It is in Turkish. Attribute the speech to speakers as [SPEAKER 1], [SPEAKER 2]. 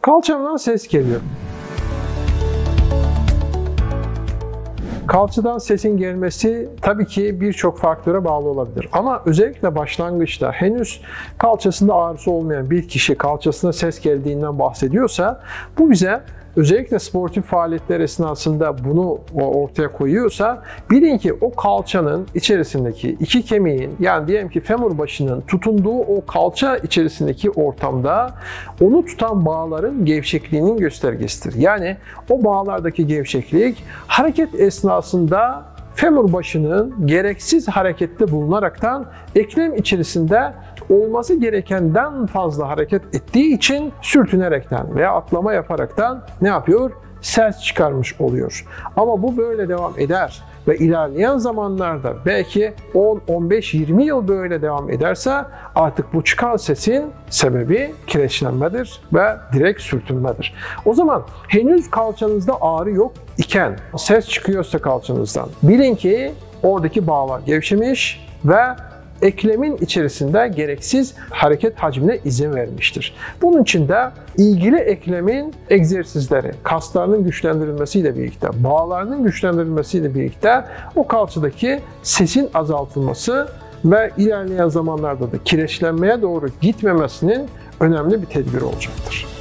[SPEAKER 1] Kalçamdan ses geliyor. Kalçadan sesin gelmesi tabii ki birçok faktöre bağlı olabilir. Ama özellikle başlangıçta henüz kalçasında ağrısı olmayan bir kişi kalçasına ses geldiğinden bahsediyorsa, bu bize özellikle sportif faaliyetler esnasında bunu ortaya koyuyorsa, bilin ki o kalçanın içerisindeki iki kemiğin, yani diyelim ki femur başının tutunduğu o kalça içerisindeki ortamda onu tutan bağların gevşekliğinin göstergesidir. Yani o bağlardaki gevşeklik hareket esnasında femur başının gereksiz harekette bulunaraktan eklem içerisinde olması gerekenden fazla hareket ettiği için sürtünerekten veya atlama yaparaktan ne yapıyor? Ses çıkarmış oluyor. Ama bu böyle devam eder ve ilerleyen zamanlarda belki 10, 15, 20 yıl böyle devam ederse artık bu çıkan sesin sebebi kireçlenmedir ve direkt sürtünmedir. O zaman henüz kalçanızda ağrı yok iken ses çıkıyorsa kalçanızdan, bilin ki oradaki bağlar gevşemiş ve eklemin içerisinde gereksiz hareket hacmine izin vermiştir. Bunun için de ilgili eklemin egzersizleri, kaslarının güçlendirilmesiyle birlikte, bağlarının güçlendirilmesiyle birlikte o kalçadaki sesin azaltılması ve ilerleyen zamanlarda da kireçlenmeye doğru gitmemesinin önemli bir tedbiri olacaktır.